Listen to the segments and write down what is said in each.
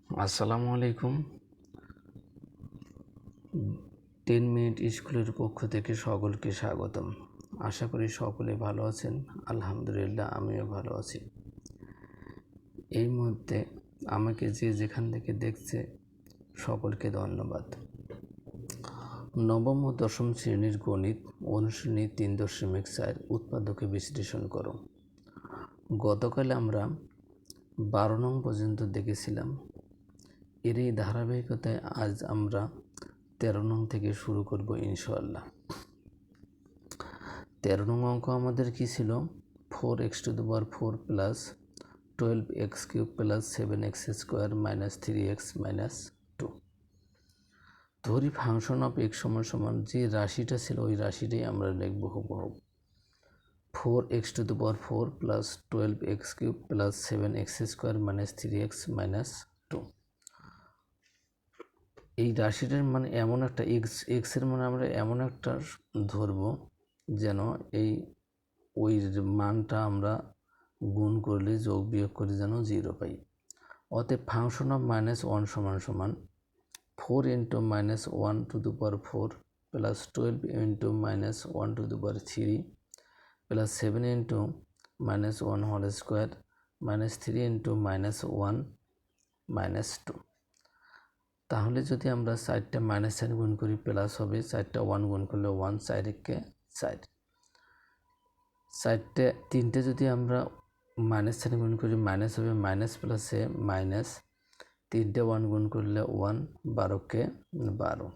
আসসালামু আলাইকুম। 10 মিনিট স্কুলের পক্ষ থেকে সকলকে স্বাগতম। আশা করি সকলে ভালো আছেন। আলহামদুলিল্লাহ, আমিও ভালো আছি। এই মুহূর্তে আমাকে যে যেখান থেকে দেখছে সকলকে ধন্যবাদ। নবম ও দশম শ্রেণীর গণিত অনুশীলনী 3.4 উৎপাদকে বিশ্লেষণ করো। গতকাল আমরা 12 নং পর্যন্ত দেখেছিলাম। এর এই ধারাবাহিকতায় আজ আমরা 13 নং থেকে শুরু করব ইনশাআল্লাহ। 13 নং অঙ্ক আমাদের কি ছিল? 4x⁴ plus 12x³ plus 7x² minus 3x minus 2। ধরি ফাংশন অফ x সমান যে রাশিটা ছিল ওই রাশিটাই আমরা লিখব হুবহু। 4x⁴ plus 12x³ plus 7x² minus 3x minus 2। এই রাশিটার মানে এমন একটা এক্সের মানে আমরা এমন একটা ধরব যেন ওই মানটা আমরা গুণ করলে যোগ বিয়োগ করে যেন 0 পাই। অতএব ফাংশন অফ -1 সমান 4 into -1⁴ plus 12 into -1⁴ plus 7 into -1² minus 3 into -1 minus 2। তাহলে যদি আমরা 4টা মাইনাস সাইন গুণ করি প্লাস হবে, 4টা 1 গুণ করলে 1, 4 একে 4। 3টে যদি আমরা মাইনাস সাইন গুণ করি মাইনাস হবে, মাইনাস প্লাসে মাইনাস, 3টে 1 গুণ করলে 1, 12কে 12।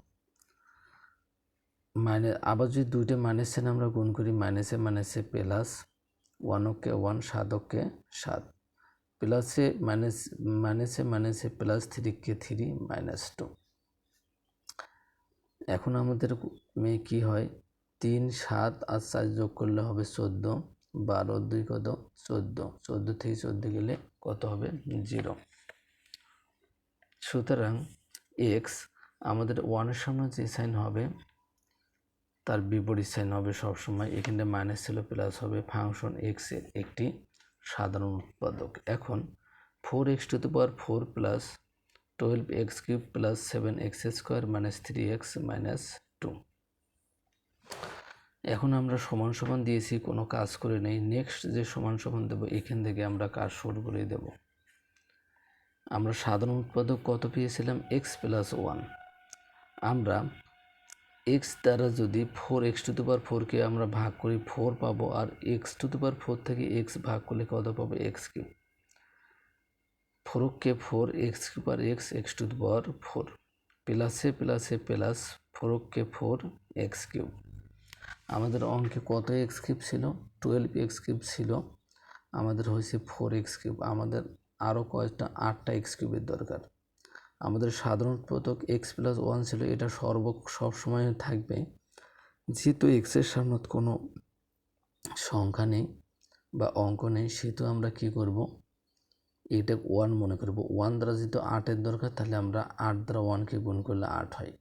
আবার যদি 2টে মাইনাস সাইন আমরা গুণ করি মাইনাসে মাইনাসে প্লাস, 1কে 1, 7কে 7, প্লাসে মাইনাসে প্লাস, 3কে 3 মাইনাস 2। এখন আমাদের কি হয়? 3, 7 আর 4 যোগ করলে হবে 14, 12 2 কত? 14, 14 থেকে 14 গেলে কত হবে? 0। সুতরাং এক্স আমাদের 1-এর সামনে যে সাইন হবে তার বিপরীত সাইন হবে সবসময়। এখানে মাইনাস ছিল প্লাস হবে। ফাংশন এক্স এর একটি সাধারণ উৎপাদক। এখন 4x⁴ plus 12x³ plus 7x² minus 3x minus 2। এখন আমরা সমান সমান দিয়েছি, কোনো কাজ করে নেই। নেক্সট যে সমান সমান দেবো এখান থেকে আমরা কাজ শুরু করে দেব। আমরা সাধারণ উৎপাদক কত পেয়েছিলাম? x plus 1। আমরা x দ্বারা যদি 4x⁴ আমরা ভাগ করি 4 পাবো, আর x⁴ থেকে x ভাগ করলে কত পাবো? x³ 4কে 4, x³ আর x⁴ প্লাসে প্লাসে প্লাস, 4কে 4 x³ আমাদের অঙ্কে কত x³ ছিল? 12x³ ছিল। আমাদের হয়েছে 4x³। আমাদের আরও কয়েকটা 8টা x³ দরকার। আমাদের সাধারণ উৎপাদক x প্লাস 1 ছিল, এটা সবসময় থাকবে। যেহেতু এক্সের সামনে কোনো সংখ্যা নেই বা অঙ্ক নেই, সেহেতু আমরা কি করব? এটা 1 মনে করব। 1 দ্বারা যেহেতু 8-এর দরকার, তাহলে আমরা 8 দ্বারা 1কে গুণ করলে 8 হয়।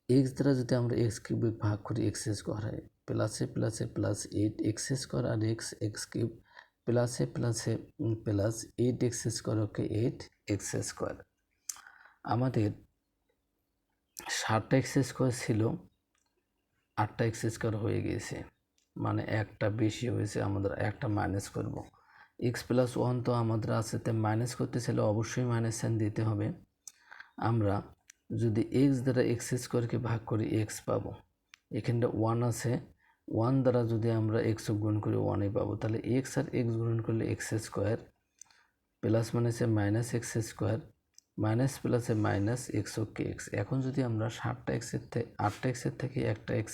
এক্স দ্বারা যদি আমরা x³ ভাগ করি x² হয়। প্লাসে প্লাসে প্লাস 8x² আর x³ প্লাসে প্লাসে প্লাস 8x² ওকে 8x²। আমাদের 7টা x² ছিল, 8টা x² হয়ে গিয়েছে, মানে একটা বেশি হয়েছে। আমাদের একটা মাইনাস করব। x প্লাস 1 তো আমাদের আছে, তাই মাইনাস করতে চাইলে অবশ্যই মাইনাস সাইন দিতে হবে। আমরা যদি x দ্বারা x² ভাগ করি x পাবো। এখানটা 1 আছে, 1 দ্বারা যদি আমরা x গুণ করি 1ই পাবো। তাহলে x আর x গুণ করলে x² প্লাস মাইনাসে মাইনাস x² মাইনাস প্লাসে মাইনাস x x। এখন যদি আমরা 8টা এর থেকে একটা x²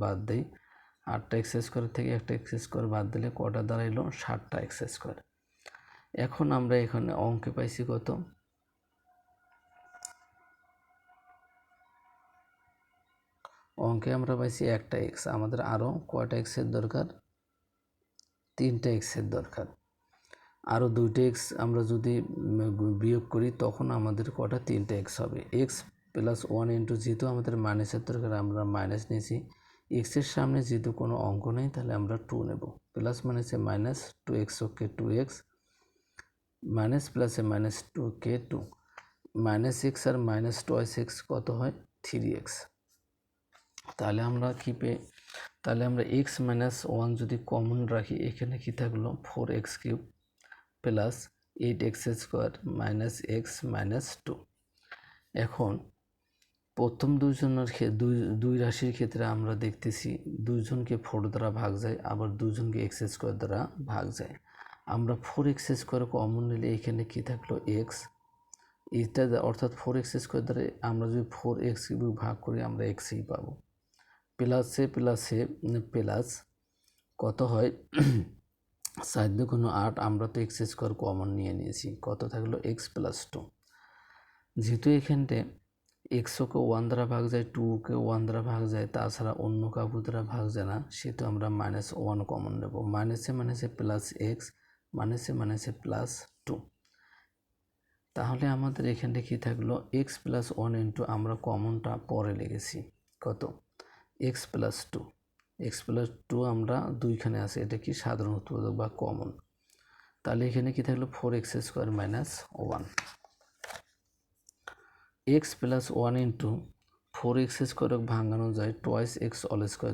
বাদ দিই, 8টা x² থেকে একটা x² বাদ দিলে কটা দাঁড়াইলো? 7টা x²। এখন আমরা এখানে অঙ্কে পাইছি কত? অঙ্কে আমরা পাইছি একটা x। আমাদের আরও কয়টা x-এর দরকার? 3টা x-এর দরকার। আরও 2টা x আমরা যদি বিয়োগ করি তখন আমাদের কটা? 3টা x হবে। x প্লাস 1 ইন্টু, যেহেতু আমাদের মাইনাসের দরকার আমরা মাইনাস নিয়েছি। এক্সের সামনে যেহেতু কোনো অঙ্ক নেই, তাহলে আমরা 2 নেব। প্লাস মাইনাসে মাইনাস, 2x ওকে 2x, মাইনাস প্লাসে মাইনাস 2কে 2। মাইনাস এক্স আর মাইনাস টোয়াইস এক্স কত হয় 3x। তাহলে আমরা কি তাহলে আমরা এক্স মাইনাস ওয়ান যদি কমন রাখি এখানে কি থাকলো 4x³ plus 8x² minus X minus 2। এখন প্রথম দুই রাশির ক্ষেত্রে আমরা দেখতেছি দুইজনকে 4 দ্বারা ভাগ যায়, আবার দুইজনকে x² দ্বারা ভাগ যায়। আমরা 4x² কমন নিলে এখানে কি থাকলো x, এটা অর্থাৎ 4x² দ্বারা আমরা যদি 4x³ ভাগ করি আমরা xই পাবো। প্লাসে প্লাসে প্লাস কত হয় 4 দুগুণ 8, আমরা তো x² কমন নিয়েছি, কত থাকলো x + 2। যেহেতু এখানটায় এক্সকে 1 দ্বারা ভাগ যায়, 2কে 1 দ্বারা ভাগ যায়, তাছাড়া অন্য কাউকে দ্বারা ভাগ যায় না, সেহেতু আমরা -1 কমন নেব। মাইনাসে মাইনাসে প্লাস এক্স, মাইনাসে মাইনাসে প্লাস 2। তাহলে আমাদের এখানটা কি থাকলো x + 1 ইন্টু আমরা কমনটা পরে লিখেছি কত x + 2। x + 2 আমরা দুইখানে আছে, এটা কি সাধারণ উৎপাদক বা কমন। তাহলে এখানে কি থাকলো 4x² - 1। x + 1 ইন্টু 4x² ভাঙানো যায় টোয়াইস x²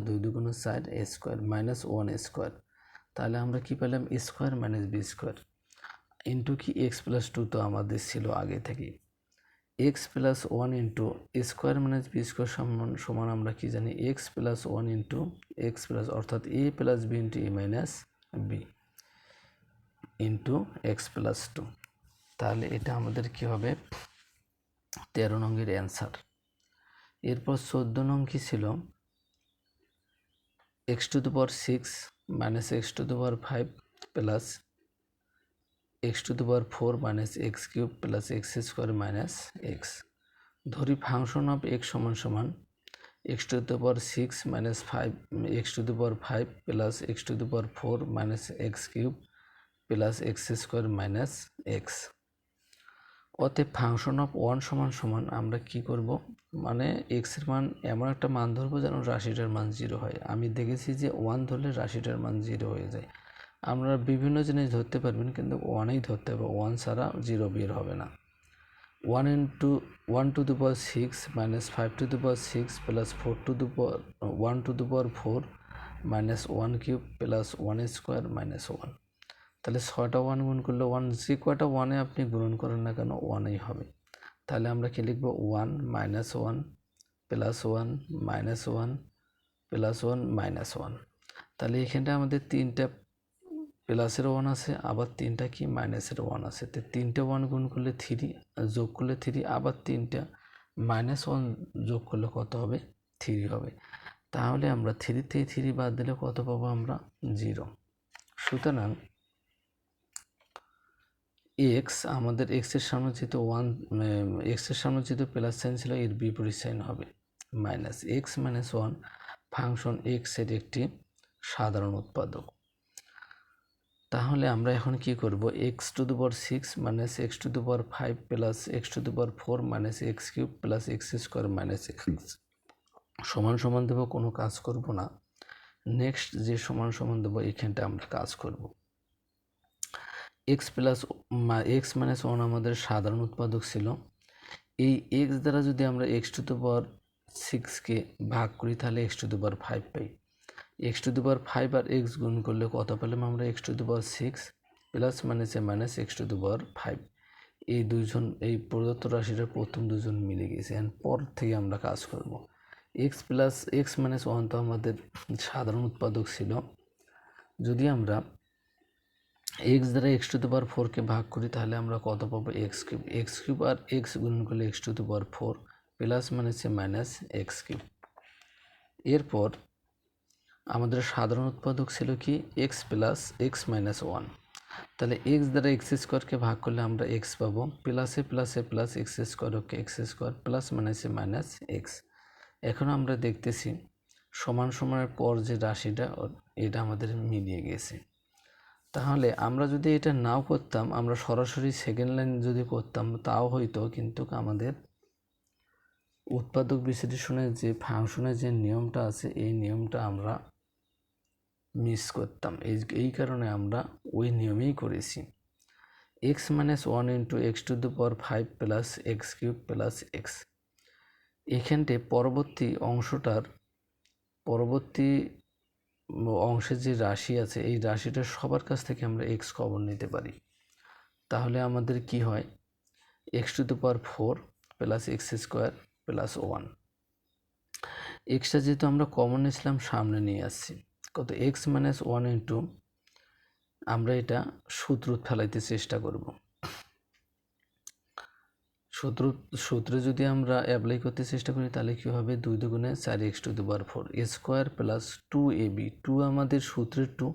2 দুগুণ 4 a² -1 a²। তাহলে আমরা কি পেলাম a² - b² ইন্টু কি x + 2 তো আমাদের ছিল আগে থেকে। x + 1 ইন্টু a² - b² সমান আমরা কি জানি x + 1 ইন্টু x প্লাস অর্থাৎ a + b into a - b into x + 2। তাহলে এটা আমাদের কি হবে 13 নংয়ের অ্যান্সার। এরপর 14 নং কি ছিল x⁴ - x⁵ plus x⁴ - x³ plus x² - x। ধরি ফাংশন অফ x সমান সমান x⁴ - 5 x⁵ plus x⁴ - x³ plus x² - x। অতএব ফাংশন অফ 1 সমান সমান আমরা কি করব, মানে x এর মান এমন একটা মান ধরবো যেন রাশিটার মান 0 হয়। আমি দেখেছি যে 1 ধরলে রাশিটার মান 0 হয়ে যায়। আমরা বিভিন্ন জিনিস ধরতে পারবেন, কিন্তু 1ই ধরতে হবে, 1 ছাড়া 0 বের হবে না। 1 ইন্টু 1⁶ - 5⁶ প্লাস 1⁴ -1³ প্লাস 1² - 1। তাহলে 6টা 1 গুণ করলে 1, যে কয়টা 1-এ আপনি গুণন করেন না কেন 1ই হবে। তাহলে আমরা কি লিখব 1 - 1 প্লাস 1 -1 প্লাস 1 -1। তাহলে এখানটা আমাদের 3টা প্লাসের 1 আছে, আবার 3টা কি মাইনাসের 1 আছে। তো 3টে 1 গুণ করলে 3, যোগ করলে 3, আবার 3টা -1 যোগ করলে কত হবে 3 হবে। তাহলে আমরা 3 থেকে 3 বাদ দিলে কত পাবো আমরা 0। সুতরাং x আমাদের x এর সামনে যেহেতু 1, x এর সামনে যেহেতু প্লাস সাইন ছিল, এর বিপরীত সাইন হবে মাইনাস। x - 1 ফাংশন x এর একটি সাধারণ উৎপাদক। তাহলে আমরা এখন কি করব x⁶ - x⁵ plus x⁴ - x³ plus x² - x সমান সমান দেব, কোনো কাজ করব না। নেক্সট যে সমান সমান দেব এখানটা আমরা কাজ করব। x - 1 আমাদের সাধারণ উৎপাদক ছিল। এই x দ্বারা যদি আমরা x⁶কে ভাগ করি তাহলে x⁵ পাই। x⁵ আর x গুণ করলে কত পেলাম আমরা x⁶ প্লাস মাইনাস x⁵। এই দুইজন এই প্রদত্ত রাশিটার প্রথম দুজন মিলে গেছে। পর থেকে আমরা কাজ করব। x - 1 তো আমাদের সাধারণ উৎপাদক ছিল। যদি আমরা x দ্বারা x⁴কে ভাগ করি তাহলে আমরা কত পাবো x³ আর x গুণ করলে x⁴ প্লাস মাইনাস x³। এরপর আমাদের সাধারণ উৎপাদক ছিল কি x প্লাস x - 1। তাহলে x দ্বারা x² ভাগ করলে আমরা x পাবো, প্লাসে প্লাসে plus x² plus minus x। এখন আমরা দেখতেছি সমান সমানের পর যে রাশিটা এটা আমাদের মিলিয়ে গেছে। তাহলে আমরা যদি এটা নাও করতাম, আমরা সরাসরি সেকেন্ড লাইন যদি করতাম তাও হইতো, কিন্তু আমাদের উৎপাদক বিশ্লেষণের যে ফাংশনের যে নিয়মটা আছে এই নিয়মটা আমরা মিস করতাম। এই কারণে আমরা ওই নিয়মেই করেছি। X minus one into x to the power 5 plus x cube plus x. এখানটে পরবর্তী অংশের যে রাশি আছে এই রাশিটা সবার কাছ থেকে আমরা এক্স কমন নিতে পারি। তাহলে আমাদের কি হয়, x to the power 4 plus x square plus 1। Extra যেহেতু আমরা কমন নিয়েছিলাম সামনে নিয়ে আসছি, কত এক্স মাইনাস ওয়ান ইন্টু, আমরা এটা সূত্র ফেলাইতে চেষ্টা করব। সূত্রে যদি আমরা অ্যাপ্লাই করতে চেষ্টা করি তাহলে কী হবে, 2 দুগুণে 4 x to the power 4 square plus 2ab, 2 আমাদের সূত্রের 2,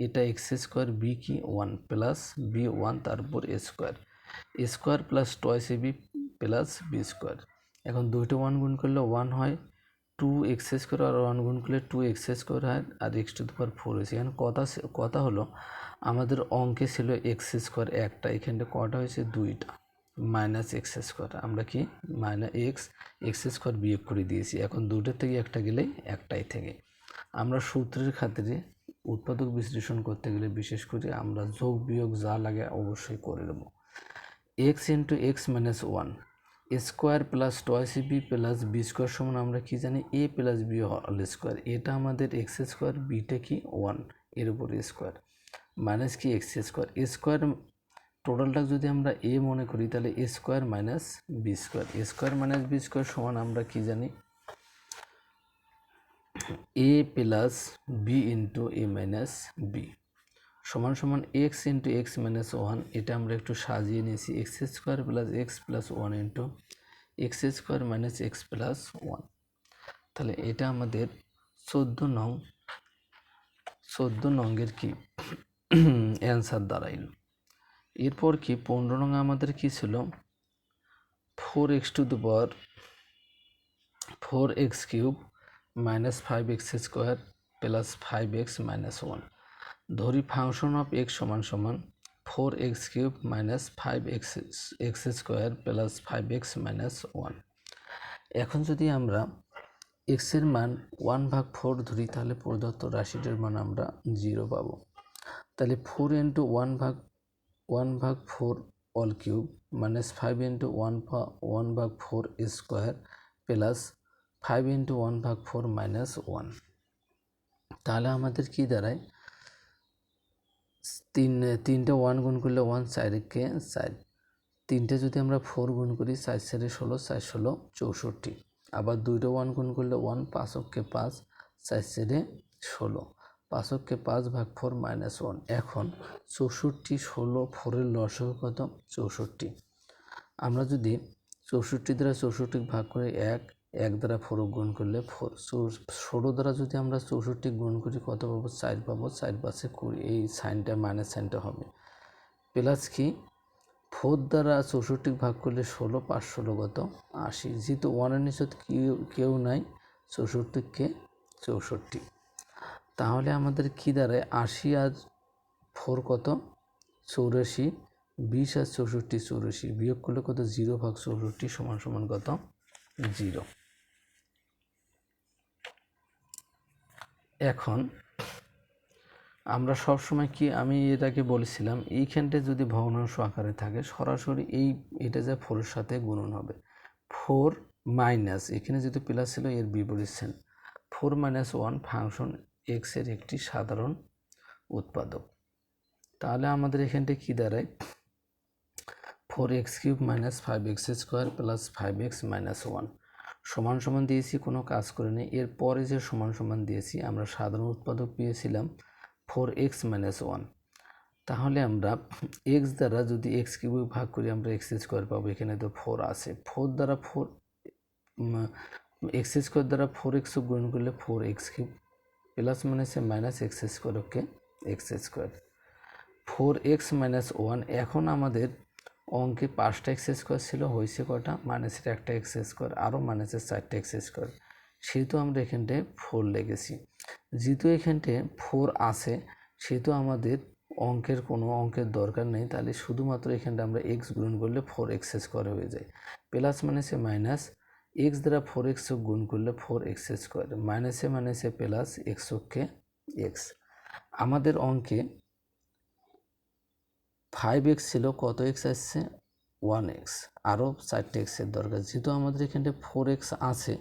এটা এক্স স্কোয়ার, বি কি 1 প্লাস বি 1 তারপর square plus twice AB plus B square. এখন দুইটা 1 গুণ করলে 1 হয়, 2 এক্স স্কোয়ার আর 1 গুণ করলে 2 এক্স স্কোয়ার হয়, আর এক্স টু দি পাওয়ার 4 হয়েছে। এখন কথা হলো আমাদের অঙ্কে ছিল এক্স স্কোয়ার একটা, এখানটা কটা হয়েছে, 2টা, মাইনাস এক্স স্কোয়ার, আমরা কি মাইনাস এক্স স্কোয়ার বিয়োগ করে দিয়েছি। এখন দুটোর থেকে একটা গেলেই একটাই থেকে। আমরা সূত্রের খাতিরে উৎপাদক বিশ্লেষণ করতে গেলে বিশেষ করে আমরা যোগ বিয়োগ যা লাগে অবশ্যই করে দেব। X into x minus 1 square plus twice b plus B square সমান আমরা কি জানি, a plus b whole square. এটা আমাদের এক্স স্কোয়ার, বিটা কি 1 এর উপর স্কোয়ার, মাইনাস কি এক্স স্কোয়ার। স্কোয়ার টোটালটা যদি আমরা এ মনে করি তাহলে a square minus b square সমান আমরা কি জানি, a plus b into a minus b সমান এক্স ইন্টু এক্স মাইনাস 1। এটা আমরা একটু সাজিয়ে নিয়েছি, x square plus x plus 1 into x square minus x plus 1। তাহলে এটা আমাদের 14 নংয়ের কি অ্যান্সার দাঁড়াইল। এরপর কি 15 নং আমাদের কি ছিল, 4x two the power 4x cube minus 5x square plus 5x minus 1। ধরি ফাংশন অফ x সমান 4x cube minus 5x square plus 5x minus 1। এখন যদি আমরা x এর মান 1/4 ধরি তাহলে প্রদত্ত রাশিটির মান আমরা 0 পাবো। তাহলে 4 into 1/4 all cube minus 5 into 1/4 square plus 5 into 1/4 minus 1। তাহলে আমাদের কি দাঁড়ায়, তিনটে 1 গুণ করলে 1, 4কে 4, তিনটে যদি আমরা 4 গুণ করি 4 4 16, 4 16 64। আবার দুইটা 1 গুণ করলে 1, 5কে 5, 4 4 16, 5কে 5/4 মাইনাস 1। এখন 64 16 4-এর লসাগু কত, 64। আমরা যদি 64 দ্বারা 64 ভাগ করে 1 দ্বারা 4 গুণ করলে 4, 16 দ্বারা যদি আমরা 64 গুণ করি কত পাবো, 4 পাবো, 4 5 20, এই সাইনটা মাইনাস সাইনটা হবে, প্লাস কি 4 দ্বারা 64 ভাগ করলে 16, 5 16 কত 80। যেহেতু 1-এর নিচে কেউ নাই, 64কে 64। তাহলে আমাদের কি দাঁড়ায়, 80 আর 4 কত 84, 20 আর 64 84, বিয়োগ করলে কত 0/64 সমান কত 0। এখন আমরা সব সময় কি, আমি এটাকে বলেছিলাম এইখানটা যদি ভগ্নাংশ আকারে থাকে সরাসরি এটা যা 4-এর সাথে গুণন হবে। 4 মাইনাস, এখানে যেহেতু প্লাস ছিল এর বিপরীত চিহ্ন, 4 মাইনাস 1 ফাংশন এক্স এর একটি সাধারণ উৎপাদক। তাহলে আমাদের এখানটা কি দাঁড়ায়, 4x cube minus 5x square plus 5x minus 1 সমান দিয়েছি, কোনো কাজ করে নেই। এরপরে যে সমান দিয়েছি আমরা সাধারণ উৎপাদক পেয়েছিলাম 4x মাইনাস 1। তাহলে আমরা x দ্বারা যদি x কিউব ভাগ করি আমরা x স্কোয়ার পাবো, এখানে তো 4 আছে, 4 দ্বারা 4 x স্কোয়ার দ্বারা 4x গুণ করলে 4x cube plus minus x square, okay x square 4x minus 1। এখন আমাদের অঙ্কে 5টা এক্স স্কোয়ার ছিল, হয়েছে কটা, মাইনাসের একটা এক্স স্কোয়ার, আরও মাইনাসের 4টা এক্স স্কোয়ার, সেহেতু আমরা এখানটায় 4 লিখেছি। যেহেতু এখানটায় 4 আছে সেহেতু আমাদের অঙ্কের দরকার নেই, তাহলে শুধুমাত্র এখানটা আমরা এক্স গুণ করলে 4x স্কোয়ার হয়ে যায়, প্লাস মাইনাস এক্স দ্বারা 4x গুণ করলে 4x স্কোয়ার, মাইনাসে প্লাস এক্সকে এক্স। আমাদের অঙ্কে 5x ছিল, কত এক্স আসছে 1x, আরও 4টে এক্সের দরকার। যেহেতু আমাদের এখানে 4x আছে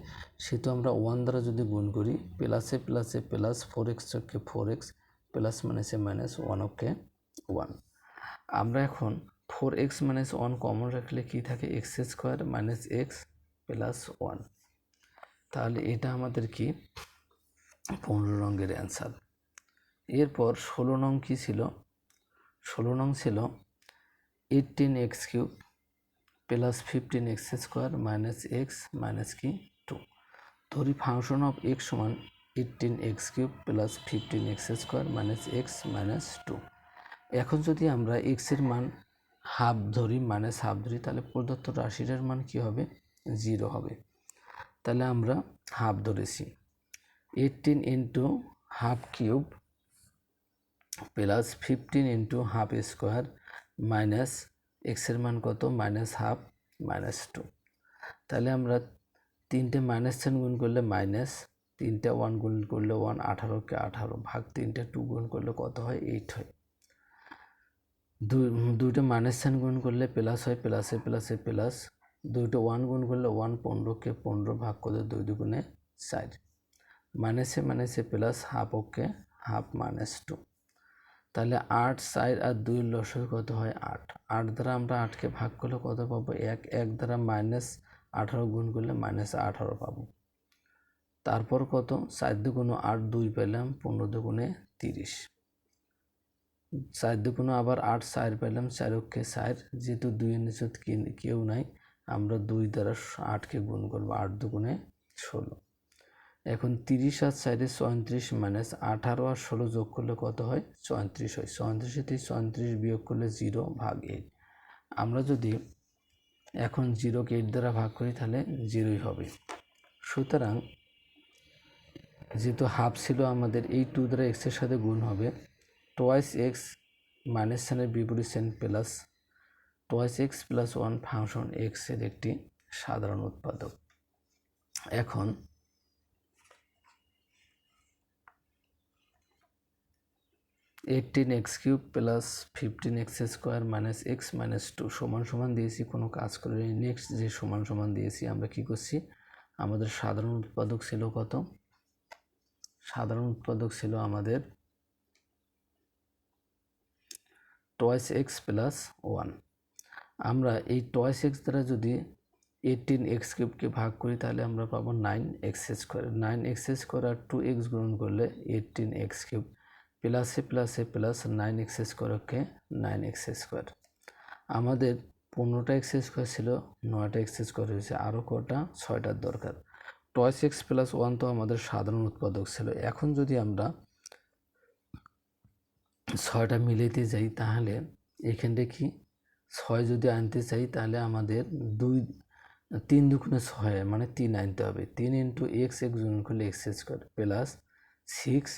সেহেতু আমরা 1 দ্বারা যদি গুণ করি প্লাসে প্লাসে প্লাস 4x চোখকে 4x প্লাস মাইনাসে মাইনাস 1 ওকে 1। আমরা এখন 4x মাইনাস 1 কমন রাখলে কি থাকে x square minus x plus 1। তাহলে এটা আমাদের কি 15 নংয়ের অ্যান্সার। এরপর 16 নং কী ছিল? 16 নং ছিল 18x cube plus 15x square minus X minus কি 2। ধরি ফাংশন অফ এক্স সমান 18x cube plus 15x square minus X minus 2। এখন যদি আমরা এক্সের মান হাফ ধরি মাইনাস হাফ ধরি তাহলে প্রদত্ত রাশিটার মান কি হবে 0 হবে। তাহলে আমরা হাফ ধরেছি 18 into half cube plus 15 into half square minus এক্সের মান কত মাইনাস হাফ মাইনাস 2। তাহলে আমরা 3টে মাইনাস সাইন গুণ করলে মাইনাস, 3টে 1 গুণ করলে 1, 18কে 18 ভাগ 3টে 2 গুণ করলে কত হয় 8 হয়। দুইটা মাইনাস সাইন গুণ করলে প্লাস হয়, প্লাসে প্লাসে প্লাস, দুইটা 1 গুণ করলে 1, 15কে 15 ভাগ করলে 2 দুগুণে 4, মাইনাসে মাইনাসে plus half okay half minus 2। তাহলে 8, 4 আর 2 লসাগু কত হয় 8। 8 দ্বারা আমরা 8কে ভাগ করলে কত পাবো 1, 1 দ্বারা মাইনাস 18 গুণ করলে মাইনাস 18 পাবো। তারপর কত 4 দুগুণে 8, 2 পেলাম, 15 দুগুণে 30, 4 দুগুণে আবার 8, 4 পেলাম, 4 ওকে 4, যেহেতু 2 এর নিচে কেউ নাই আমরা 2 দ্বারা 8কে গুণ করবো, 8 দুগুণে 16। এখন 30 আর 4 34 মাইনাস 18 আর 16 যোগ করলে কত হয় 34 হয়। 34 থেকে 34 বিয়োগ করলে 0 ভাগ 8। আমরা যদি এখন 0কে 8 দ্বারা ভাগ করি তাহলে 0ই হবে। সুতরাং যেহেতু হাফ ছিল আমাদের এই 2 দ্বারা এক্সের সাথে গুণ হবে, টোয়াইস এক্স মাইনাস সাইনের বিপরীত sign plus twice X plus 1 function এক্সের একটি সাধারণ উৎপাদক। এখন 18x cube plus 15x square minus X minus 2 সমান সমান দিয়েছি, কোনো কাজ করে নেক্সট যে সমান সমান দিয়েছি আমরা কি করছি, আমাদের সাধারণ উৎপাদক ছিল কত, সাধারণ উৎপাদক ছিল আমাদের টোয়াইস এক্স প্লাস 1। আমরা এই টোয়াইস এক্স দ্বারা যদি 18x কিউবকে ভাগ করি তাহলে আমরা পাবো 9x স্কোয়ার। 9x স্কোয়ার আর 2x গ্রহণ করলে 18x কিউব প্লাসে প্লাসে প্লাস 9x স্কোয়ারকে 9x স্কোয়ার। আমাদের 15টা এক্স স্কোয়ার ছিল, 9টা এক্স স্কোয়ার হয়েছে, আরও কটা 6টার দরকার। টোয়াইস এক্স প্লাস 1 তো আমাদের সাধারণ উৎপাদক ছিল। এখন যদি আমরা 6টা মিলাইতে যাই তাহলে এখানটা কি 6 যদি আনতে চাই তাহলে আমাদের 3 দুগুণে 6 মানে 3 আনতে হবে। 3 ইন্টু এক্স গুণ করলে এক্স স্কোয়ার প্লাস 6,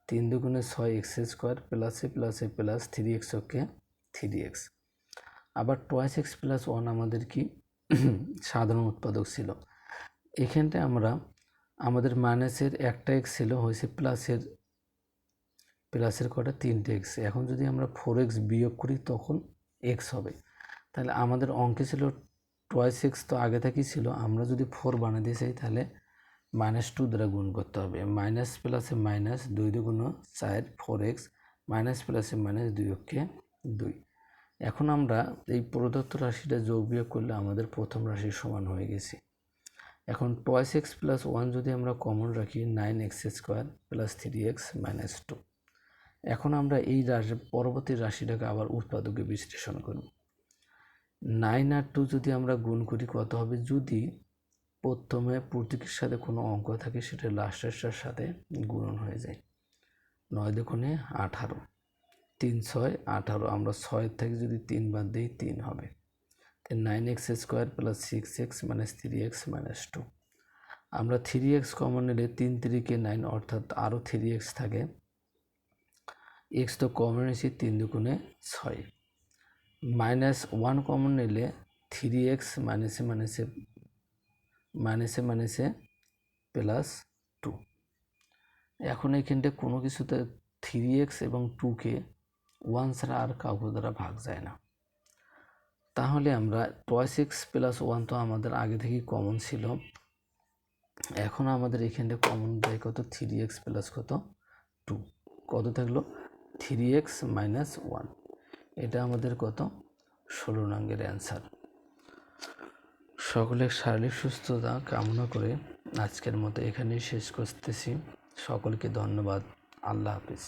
3 দুগুণে 6 এক্স স্কোয়ার প্লাসে প্লাসে প্লাস 3x ওকে 3x। আবার টোয়াইস এক্স প্লাস 1 আমাদের কি সাধারণ উৎপাদক ছিল। এখানটায় আমরা আমাদের মাইনাসের একটা এক্স ছিল, হয়েছে প্লাসের কটা 3টে এক্স। এখন যদি আমরা 4x বিয়োগ করি তখন এক্স হবে। তাহলে আমাদের অঙ্কে ছিল টোয়াইস এক্স তো আগে থেকেই ছিল, আমরা যদি 4 বানাতে চাই তাহলে -2 দ্বারা গুণ করতে হবে। মাইনাস প্লাসে মাইনাস 2 দুগুণ 4 4x মাইনাস প্লাসে মাইনাস 2 ওকে 2। এখন আমরা এই প্রদত্ত রাশিটা যোগ বিয়োগ করলে আমাদের প্রথম রাশির সমান হয়ে গেছে। এখন টোয়াইস এক্স প্লাস 1 যদি আমরা কমন রাখি 9x square plus 3x minus 2। এখন আমরা এই পরবর্তী রাশিটাকে আবার উৎপাদকে বিশ্লেষণ করব। 9 আর 2 যদি আমরা গুণ করি কত হবে, যদি প্রথমে প্রতীকের সাথে কোনো অঙ্ক থাকে সেটা লাস্টের সাথে গুণন হয়ে যায়। 9 দুগুণে 18, 3 6 18, আমরা 6 থেকে যদি 3 বাদ দিই 3 হবে। 9x square plus 6x minus 3x minus 2। আমরা 3x কমন নিলে 3 3কে 9 অর্থাৎ আরও 3x থাকে, x তো কমন নিয়েছি 3 দুগুণে 6, মাইনাস 1 কমন নিলে 3x মাইনাসে মাইনাসে প্লাস 2। এখন এইখানটা কোনো কিছুতে 3x এবং 2কে 1 ছাড়া আর কাউকে দ্বারা ভাগ যায় না। তাহলে আমরা টোয়াইস এক্স প্লাস ওয়ান তো আমাদের আগে থেকেই কমন ছিল, এখন আমাদের এখানে কমন দেয় কত, থ্রি এক্স প্লাস কত, টু, কত থাকলো, থ্রি এক্স মাইনাস ওয়ান। এটা আমাদের কত, 16 নঙ্গের অ্যান্সার। সকলের শারীরিক সুস্থতা কামনা করে আজকের মতো এখানেই শেষ করতেছি। সকলকে ধন্যবাদ। আল্লাহ হাফিজ।